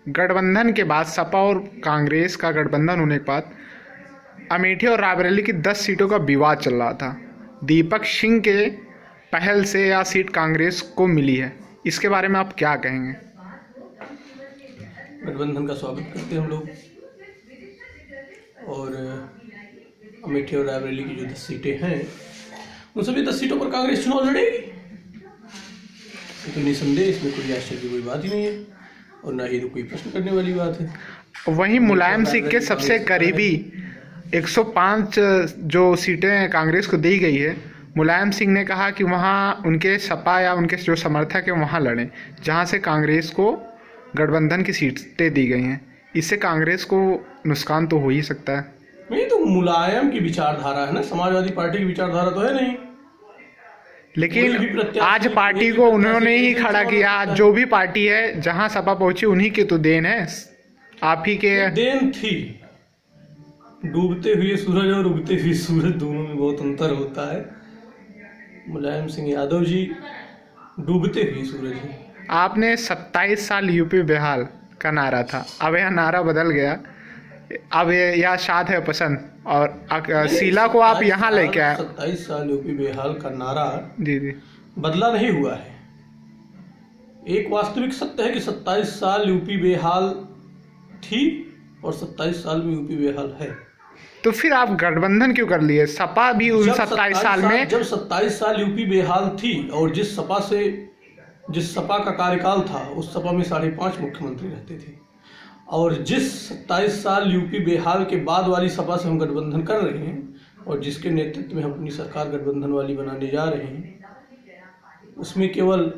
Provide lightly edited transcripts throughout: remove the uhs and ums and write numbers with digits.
गठबंधन के बाद, सपा और कांग्रेस का गठबंधन होने के बाद अमेठी और रायबरेली की 10 सीटों का विवाद चल रहा था। दीपक सिंह के पहल से यह सीट कांग्रेस को मिली है, इसके बारे में आप क्या कहेंगे? गठबंधन का स्वागत करते हैं हम लोग, और अमेठी और रायबरेली की जो 10 सीटें हैं उन सभी 10 सीटों पर कांग्रेस चुनाव लड़ेगी। तो निसंदेह इसमें कोई आश्चर्य की कोई बात ही नहीं है, और ना ही तो कोई प्रश्न करने वाली बात है। वहीं मुलायम सिंह के सबसे करीबी 105 जो सीटें कांग्रेस को दी गई है, मुलायम सिंह ने कहा कि वहाँ उनके सपा या उनके जो समर्थक हैं वहाँ लड़ें जहाँ से कांग्रेस को गठबंधन की सीटें दी गई हैं। इससे कांग्रेस को नुकसान तो हो ही सकता है। नहीं तो मुलायम की विचारधारा है ना, समाजवादी पार्टी की विचारधारा तो है नहीं। लेकिन आज पार्टी को उन्होंने ही खड़ा किया। जो भी पार्टी है जहाँ सपा पहुंची उन्हीं की तो देन है, आप ही के देन थी। डूबते हुए सूरज और उगते हुए सूरज दोनों में बहुत अंतर होता है। मुलायम सिंह यादव जी डूबते हुए सूरज हैं। आपने 27 साल यूपी बेहाल का नारा था, अब यह नारा बदल गया। अब यह शाद है पसंद, और शीला को आप यहाँ लेके आए। 27 साल यूपी बेहाल का नारा जी जी बदला नहीं हुआ है। एक वास्तविक सत्य है कि 27 साल यूपी बेहाल थी और 27 साल में यूपी बेहाल है। तो फिर आप गठबंधन क्यों कर लिए? सपा भी उन 27 साल में, जब 27 साल यूपी बेहाल थी और जिस सपा का कार्यकाल था उस सपा में 5.5 मुख्यमंत्री रहते थे, और जिस 27 साल यूपी बेहाल के बाद वाली सपा से हम गठबंधन कर रहे हैं और जिसके नेतृत्व में हम अपनी सरकार गठबंधन वाली बनाने जा रहे हैं, उसमें केवल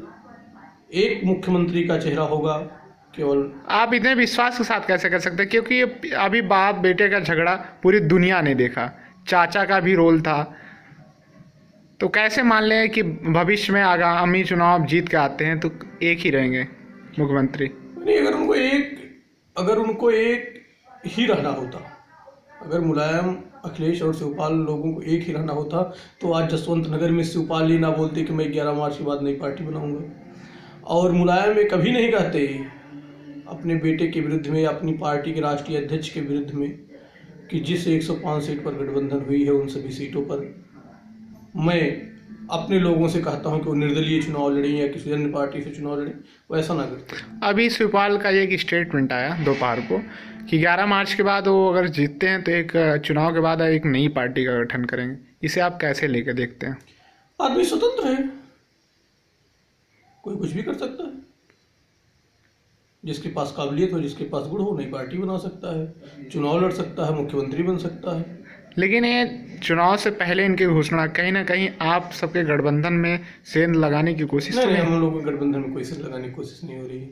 एक मुख्यमंत्री का चेहरा होगा। केवल आप इतने विश्वास के साथ कैसे कर सकते हैं? क्योंकि अभी बाप बेटे का झगड़ा पूरी दुनिया ने देखा, चाचा का भी रोल था। तो कैसे मान लें कि भविष्य में आगामी चुनाव जीत के आते हैं तो एक ही रहेंगे मुख्यमंत्री? नहीं, अगर उनको एक ही रहना होता, अगर मुलायम, अखिलेश और शिवपाल लोगों को एक ही रहना होता तो आज जसवंत नगर में शिवपाल ही ना बोलते कि मैं 11 मार्च के बाद नई पार्टी बनाऊंगा, और मुलायम में कभी नहीं कहते अपने बेटे के विरुद्ध में, अपनी पार्टी के राष्ट्रीय अध्यक्ष के विरुद्ध में कि जिस 105 सीट पर गठबंधन हुई है उन सभी सीटों पर मैं अपने लोगों से कहता हूं कि वो निर्दलीय चुनाव लड़ें या किसी अन्य पार्टी से चुनाव लड़ें, वो ऐसा ना करते। अभी शिवपाल का एक स्टेटमेंट आया दोपहर को कि 11 मार्च के बाद वो अगर जीतते हैं तो एक चुनाव के बाद एक नई पार्टी का गठन करेंगे। इसे आप कैसे लेकर देखते हैं? आदमी स्वतंत्र है, कोई कुछ भी कर सकता है। जिसके पास काबिलियत हो, जिसके पास गुण हो, नई पार्टी बना सकता है, चुनाव लड़ सकता है, मुख्यमंत्री बन सकता है। लेकिन ये चुनाव से पहले इनकी घोषणा कहीं ना कहीं आप सबके गठबंधन में सेंध लगाने की कोशिश नहीं, हम लोगों के गठबंधन में कोई सेंध लगाने की कोशिश नहीं हो रही है।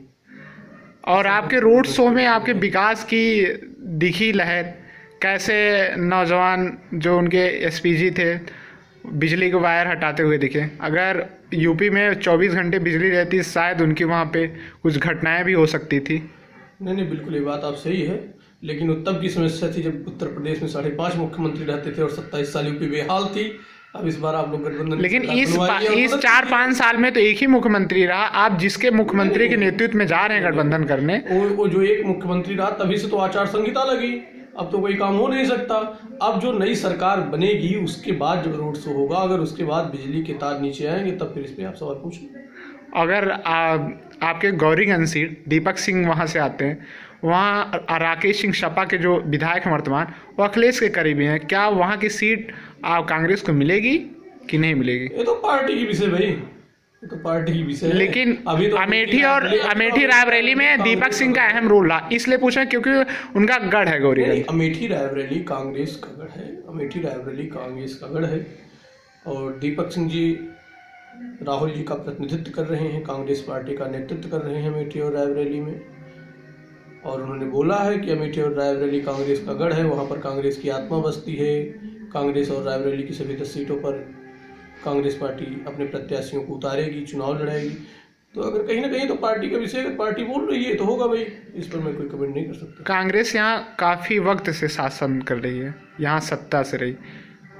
और आपके रोड शो में आपके विकास की दिखी लहर, कैसे नौजवान जो उनके एसपीजी थे बिजली के वायर हटाते हुए दिखे। अगर यूपी में 24 घंटे बिजली रहती शायद उनकी वहाँ पे कुछ घटनाएं भी हो सकती थी। नहीं, बिल्कुल ये बात आप सही है, लेकिन तब की समस्या थी जब उत्तर प्रदेश में 5.5 मुख्यमंत्री रहते थे और 27 साल यूपी बेहाल थी। अब इस बार आप लोग गठबंधन, लेकिन इस 4-5 साल में तो एक ही मुख्यमंत्री रहा। आप जिसके मुख्यमंत्री के नेतृत्व में जा रहे हैं गठबंधन करने, वो जो एक मुख्यमंत्री रहा तभी से तो आचार संहिता लगी। अब तो कोई काम हो नहीं सकता। अब जो नई सरकार बनेगी उसके बाद जब रोड शो होगा, अगर उसके बाद बिजली के तार नीचे आएंगे तब फिर इस पे आप सवाल पूछें। अगर आपके गौरीगंज सीट दीपक सिंह वहाँ से आते हैं, वहाँ राकेश सिंह सपा के जो विधायक हैं वर्तमान, वो अखिलेश के करीबी हैं, क्या वहाँ की सीट कांग्रेस को मिलेगी कि नहीं मिलेगी? ये तो पार्टी की विषय भाई, ये तो पार्टी की विषय। लेकिन अभी तो अमेठी रायबरेली में दीपक सिंह का अहम रोल रहा, इसलिए पूछा क्योंकि उनका गढ़ है गौरीगंज। अमेठी रायबरेली कांग्रेस का गढ़ है, अमेठी रायबरेली कांग्रेस का गढ़ है, और दीपक सिंह जी राहुल जी का प्रतिनिधित्व कर रहे हैं, कांग्रेस पार्टी का नेतृत्व कर रहे हैं अमेठी और रायबरेली में, और उन्होंने बोला है कि अमेठी और रायबरेली कांग्रेस का गढ़ है, वहाँ पर कांग्रेस की आत्मा बसती है। कांग्रेस और रायबरेली की सभी 10 सीटों पर कांग्रेस पार्टी अपने प्रत्याशियों को उतारेगी, चुनाव लड़ाएगी। तो अगर कहीं ना कहीं तो पार्टी का विषय, अगर पार्टी बोल रही है तो होगा भाई, इस पर मैं कोई कमेंट नहीं कर सकता। कांग्रेस यहाँ काफ़ी वक्त से शासन कर रही है, यहाँ सत्ता से रही,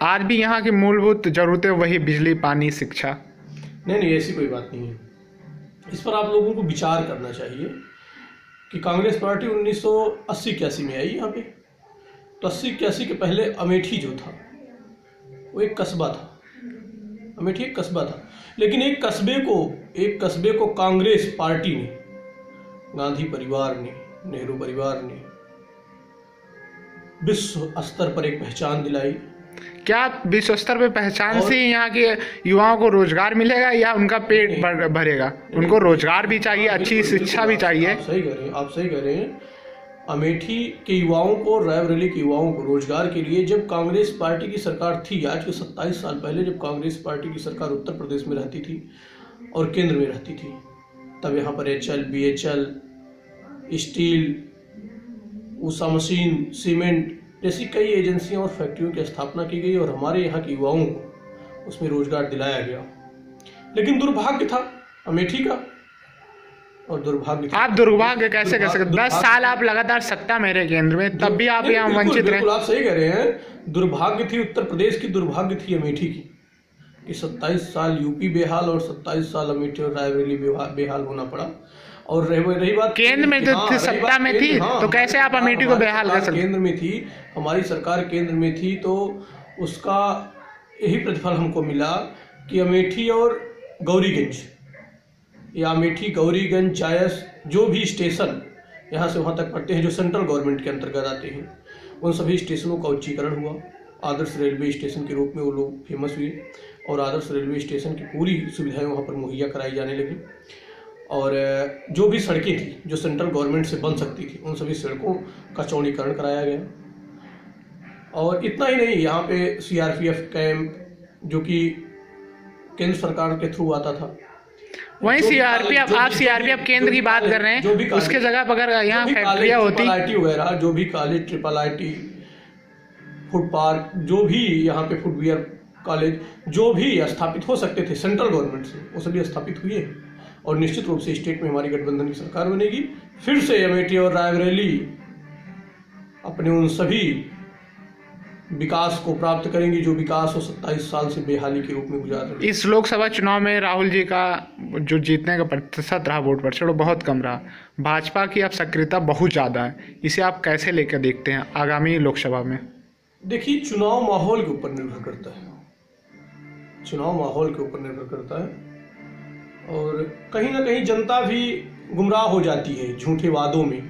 आज भी यहाँ की मूलभूत जरूरतें वही बिजली, पानी, शिक्षा। नहीं, ऐसी कोई बात नहीं है। इस पर आप लोगों को विचार करना चाहिए। कि कांग्रेस पार्टी 1980-81 में आई यहाँ पे। तो 80-81 के पहले अमेठी जो था वो एक कस्बा था, अमेठी एक कस्बा था, लेकिन एक कस्बे को कांग्रेस पार्टी ने, गांधी परिवार ने, नेहरू परिवार ने विश्व स्तर पर एक पहचान दिलाई। क्या विश्व स्तर पे पहचान से यहाँ के युवाओं को रोजगार मिलेगा या उनका पेट भरेगा? उनको रोजगार भी चाहिए, अच्छी शिक्षा भी चाहिए। आप सही कह रहे हैं। अमेठी के युवाओं को, रायबरेली के युवाओं को रोजगार के लिए जब कांग्रेस पार्टी की सरकार थी, आज के 27 साल पहले जब कांग्रेस पार्टी की सरकार उत्तर प्रदेश में रहती थी और केंद्र में रहती थी, तब यहाँ पर HL, BHL, steel, Usha machine, cement जैसी कई एजेंसियों और फैक्ट्रियों की स्थापना की गई और हमारे यहाँ के युवाओं को उसमें रोजगार दिलाया गया। लेकिन दुर्भाग्य था अमेठी का, और दुर्भाग्य था। आप दुर्भाग्य कैसे कह सकते? 10 साल आप लगातार सत्ता में रहे केंद्र में, तब भी आप यहाँ वंचित रहे। आप सही कह रहे हैं। दुर्भाग्य थी उत्तर प्रदेश की, दुर्भाग्य थी अमेठी की कि 27 साल यूपी बेहाल और 27 साल अमेठी और रायबरेली बेहाल होना पड़ा। और रही बात केंद्र में तो सत्ता में थी, तो कैसे आप अमेठी को बेहाल कर सकते? केंद्र में थी, हमारी सरकार केंद्र में थी, तो उसका यही प्रतिफल हमको मिला कि अमेठी और गौरीगंज, या अमेठी, गौरीगंज, जायस, जो भी स्टेशन यहाँ से वहाँ तक पड़ते हैं जो सेंट्रल गवर्नमेंट के अंतर्गत आते हैं, उन सभी स्टेशनों का उच्चीकरण हुआ। आदर्श रेलवे स्टेशन के रूप में वो लोग फेमस हुए और आदर्श रेलवे स्टेशन की पूरी सुविधाएं वहाँ पर मुहैया कराई जाने लगी। और जो भी सड़कें थी जो सेंट्रल गवर्नमेंट से बन सकती थी, उन सभी सड़कों का चौड़ीकरण कराया गया। और इतना ही नहीं, यहाँ पे CRPF कैंप जो कि केंद्र सरकार के थ्रू आता था, वही CRPF, आप CRPF केंद्र की बात कर रहे हैं, उसके जगह पर अगर यहाँ फैक्ट्रियाँ होती, IIT वगैरह, जो भी कॉलेज, IIIT, फूड पार्क, जो भी यहाँ पे फुटवियर कॉलेज जो भी स्थापित हो सकते थे सेंट्रल गवर्नमेंट से, वो सभी स्थापित हुए। और निश्चित रूप से स्टेट में हमारी गठबंधन की सरकार बनेगी, फिर से अमेठी और रायबरेली अपने उन सभी विकास को प्राप्त करेंगी जो विकास वो 27 साल से बेहाली के रूप में गुजार रहे। इस लोकसभा चुनाव में राहुल जी का जो जीतने का प्रतिशत रहा वोट पर, चलो बहुत कम रहा। भाजपा की अब सक्रियता बहुत ज़्यादा है, इसे आप कैसे लेकर देखते हैं आगामी लोकसभा में? देखिए, चुनाव माहौल के ऊपर निर्भर करता है, चुनाव माहौल के ऊपर निर्भर करता है। और कहीं ना कहीं जनता भी गुमराह हो जाती है झूठे वादों में।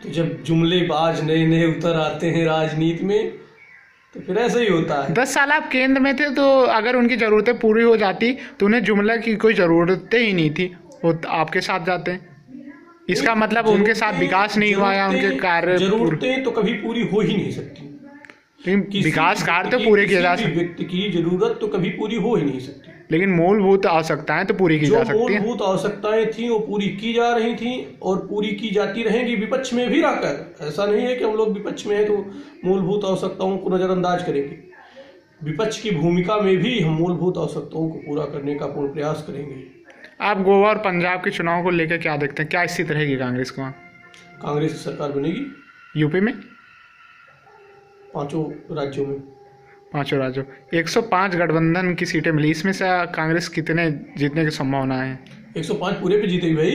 तो जब जुमलेबाज नए नए उतर आते हैं राजनीति में, तो फिर ऐसा ही होता है। 10 साल आप केंद्र में थे, तो अगर उनकी ज़रूरतें पूरी हो जाती तो उन्हें जुमला की कोई ज़रूरतें ही नहीं थी, वो आपके साथ जाते हैं। इसका मतलब उनके साथ विकास नहीं हुआ या उनके कार्य, जरूरतें तो कभी पूरी हो ही नहीं सकती। विकास कार्य तो पूरे किए जा सकते, व्यक्ति की जरूरत तो कभी पूरी हो ही नहीं सकती, लेकिन मूलभूत आवश्यकताएं तो पूरी की जा सकती हैं। मूलभूत आवश्यकताएं थी वो पूरी की जा रही थी और पूरी की जाती रहेंगी, विपक्ष में भी रहकर। ऐसा नहीं है कि हम लोग विपक्ष में हैं तो मूलभूत आवश्यकताओं को नजरअंदाज करेंगे। विपक्ष की भूमिका में भी हम मूलभूत आवश्यकताओं को पूरा करने का पूर्ण प्रयास करेंगे। आप गोवा और पंजाब के चुनाव को लेकर क्या देखते हैं? क्या स्थिति रहेगी कांग्रेस को? कांग्रेस की सरकार बनेगी यूपी में, 5 राज्यों में, 5 राज्यों, 105 गठबंधन की सीटें मिली, इसमें से कांग्रेस कितने जीतने की संभावना है? 105 पूरे पे जीतेगी भाई।